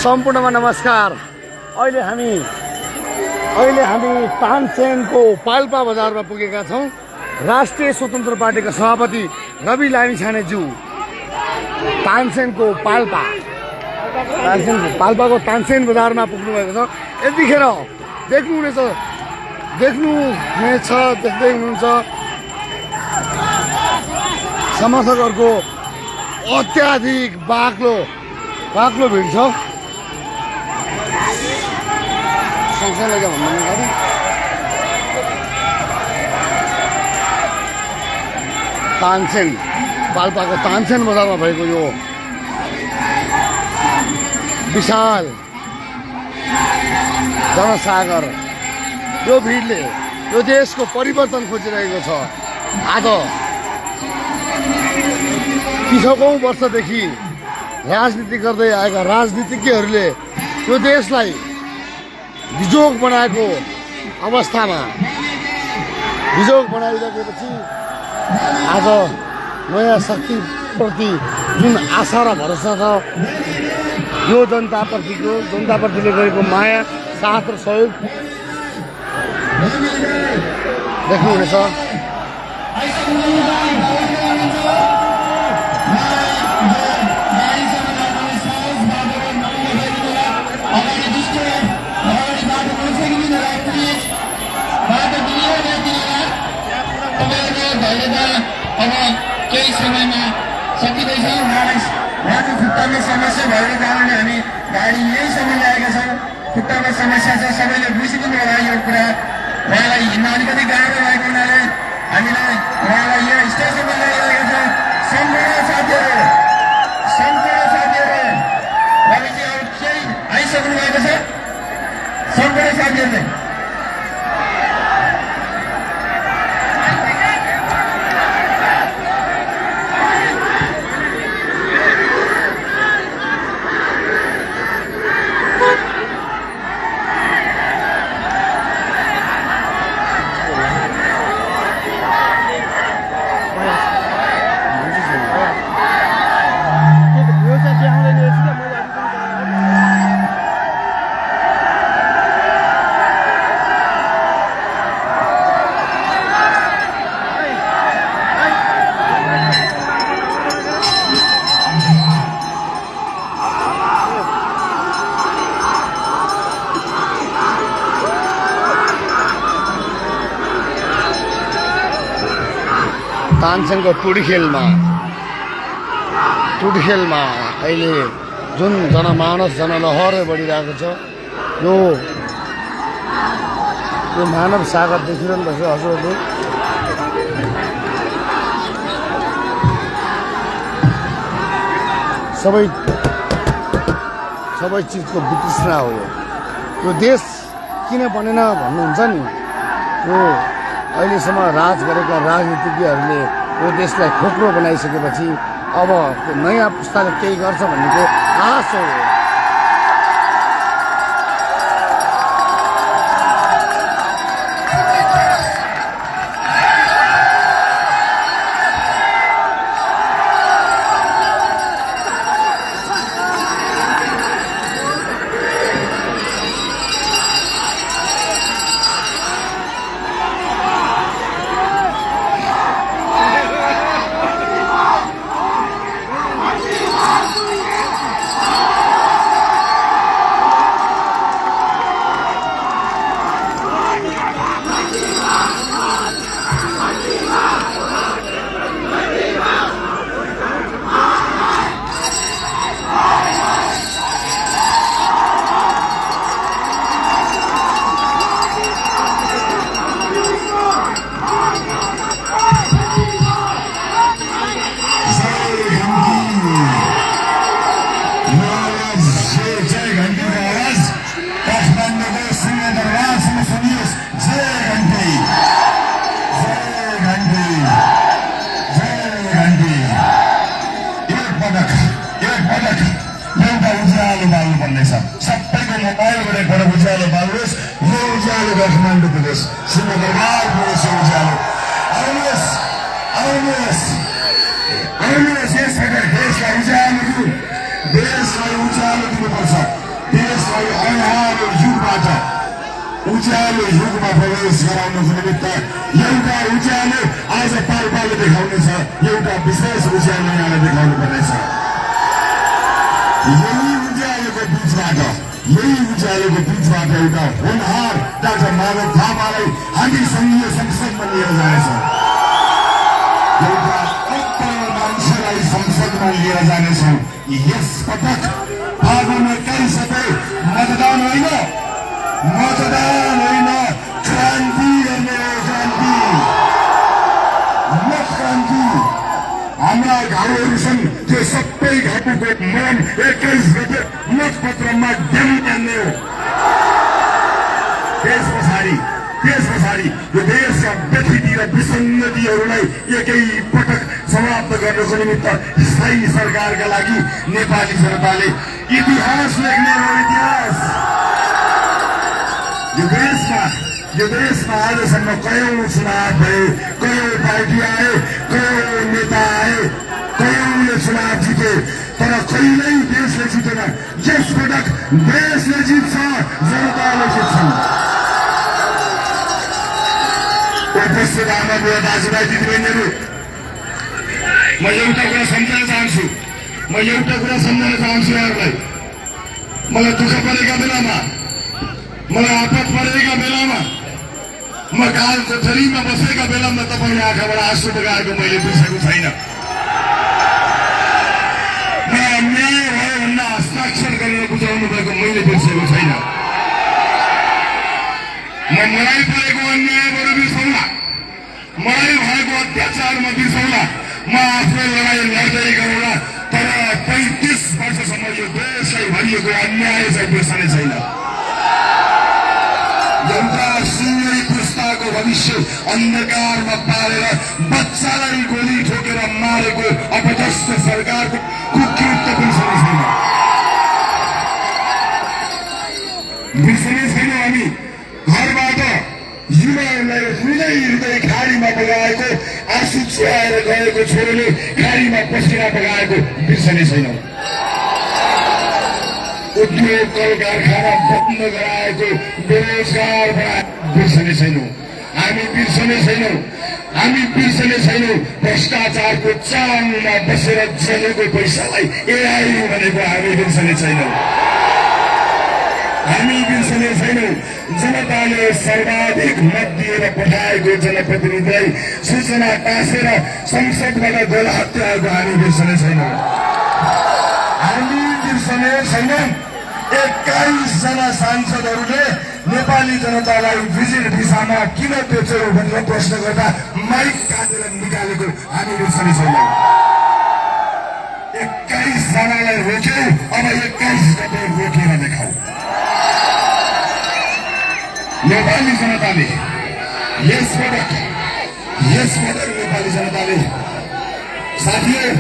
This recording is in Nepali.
सम्पूर्णमा नमस्कार। अहिले हामी तानसेनको पाल्पा बजारमा पुगेका छौँ। राष्ट्रिय स्वतन्त्र पार्टीका सभापति रवि लामिछानेज्यू तानसेनको पाल्पाको तानसेन बजारमा पुग्नु भएको छ। यतिखेर देख्दै हुनुहुन्छ समर्थकहरूको अत्याधिक बाक्लो भिड छ। तानसेन पाल्पाको तानसेन बजारमा भएको यो विशाल जनसागर, यो भिडले यो देशको परिवर्तन खोजिरहेको छ। आज 30औं वर्षदेखि राजनीति गर्दै आएका राजनीतिज्ञहरूले यो देशलाई बिजोग बनाएको अवस्थामा बिजोग बनाइसकेपछि आज नयाँ शक्तिप्रति जुन आशा र भरोसा छ, यो जनताप्रतिले गरेको माया, साथ र सहयोग देख्नुहुनेछ। अब केही समयमा सकिँदैछ। उहाँको खुट्टामा समस्या भएको कारणले हामी गाडी यहीँसम्म ल्याएका छौँ। खुट्टामा समस्या छ, सबैले बुझिदिनु होला यो कुरा। उहाँलाई हिँड्न अलिकति गाह्रो भएको हुनाले हामीलाई उहाँलाई यहाँ स्टेसनमा ल्याइरहेका छौँ। सम्पूर्ण साथीहरू रविजी अब केही आइसक्नु भएको छ। सम्पूर्ण साथीहरूले तानसेनको टुडीखेलमा अहिले जुन जनमानस जनलहर बढिरहेको छ, यो मानव सागर देखिरहनु भएको छ हजुरहरूले। सबै चिजको वितृष्णा हो। यो देश किन बनेन भन्नुहुन्छ नि, यो अहिलेसम्म राज गरेका राजनीतिज्ञहरूले यो देशलाई खोक्रो बनाइसकेपछि अब नयाँ पुस्ताले केही गर्छ भन्नेको आश हो। सबैको मोबाइलबाट एकपल्ट उज्यालो बाल्नुहोस्। यो उज्यालो काठमाडौँ पुगोस्, सिंहदरबार पुगोस्। यो उज्यालो आउनुहोस्। यसबाट देशलाई उज्यालो दिनुपर्छ। देशलाई अँध्यारो युगबाट उज्यालो युगमा प्रवेश गराउनको निमित्त एउटा उज्यालो आज पाल्पाले देखाउनेछ, एउटा विशेष उज्यालो यहाँलाई देखाउनु पर्नेछ। यही उज्यालोको बिचबाट एउटा होनहार डाक्टर माधव थापालाई हामी संघीय संसदमा लिएर जानेछौँ। एउटा अप्पल मान्छेलाई संसदमा लिएर जानेछौँ। यस पटक फागुन 21 गते मतदान होइन, क्रान्ति गर्ने हो, क्रान्ति, मत क्रान्ति। हाम्रा घाउहरू छन्, त्यो सबै घाउको मन 21 गते मतपत्रमा डेली जान्ने हो। त्यस पछाडि यो देशका व्यथिति र विसङ्गतिहरूलाई एकै पटक समाप्त गर्नको निमित्त स्थायी सरकारका लागि नेपाली जनताले इतिहास लेख्ने हो। इतिहास यो देशमा आजसम्म कयौं चुनाव भए, कयौं पार्टी आए, कयौं नेता आए, कयौंले चुनाव जिते, तर कहिल्यै देशले जितेन। यस पटक देशले जित्छ, जनताले जित्छन्। उपस्थित आमा बुवा दाजुभाइ दिदीबहिनीहरू, म एउटा कुरा सम्झाउन चाहन्छु यहाँहरूलाई। मलाई दुःख परेका बेलामा, मलाई आपत परेका बेलामा, म काल कोठरीमा बसेका बेलामा तपाईँले आँखाबाट आँसु बगाएको मैले बिर्सेको छैन। म अन्याय भयो भन्न हस्ताक्षर गरेर बुझाउनु भएको मैले बिर्सेको छैन। मलाई परेको अन्यायबाट बिर्सौँला, मलाई भएको अत्याचारमा बिर्सौँला, म आफ्नो लडाइँ लड्दै गरौँला, तर 35 वर्षसम्म यो देशलाई भरिएको अन्याय चाहिँ बिर्सने छैन। एउटा सिङ्गै पुस्ताको भविष्य अन्धकारमा पारेर बच्चालाई गोली ठोकेर मारेको अपदस्थ सरकारको कुकृत्य बिर्सने छैन। हामी घरबाट युवाहरूलाई हृदय खाडीमा बगाएको, आँसु चुहाएर गएको छोरोले खाडीमा पसिना बगाएको बिर्सने छैनौँ। उद्योग कल कारखाना बन्द गराएको बेरोजगार बिर्सने छैनौँ। हामी बिर्सने छैनौँ भ्रष्टाचारको चाङमा बसेर जलेको पैसालाई एआई भनेको हामी बिर्सने छैनौँ। हामी बिर्सने छैनौँ जनताले सर्वाधिक मत दिएर पठाएको जनप्रतिनिधिलाई सूचना टाँसेर संसदबाट गोला हत्याएको हामी बिर्सने छैनौँ। हामी बिर्सने छैनौँ 21 जना सांसदहरूले नेपाली जनतालाई भिजिट भिसामा किन बेच्यो भनेर प्रश्न गर्दा माइक काटेर निकालेको हामी बिर्सने छैनौँ। 21 जनालाई रोक्यौ, अब 21 गते रोकेर देखाऊ। नेपाली जनताले यस पटक नेपाली जनताले साथीहरू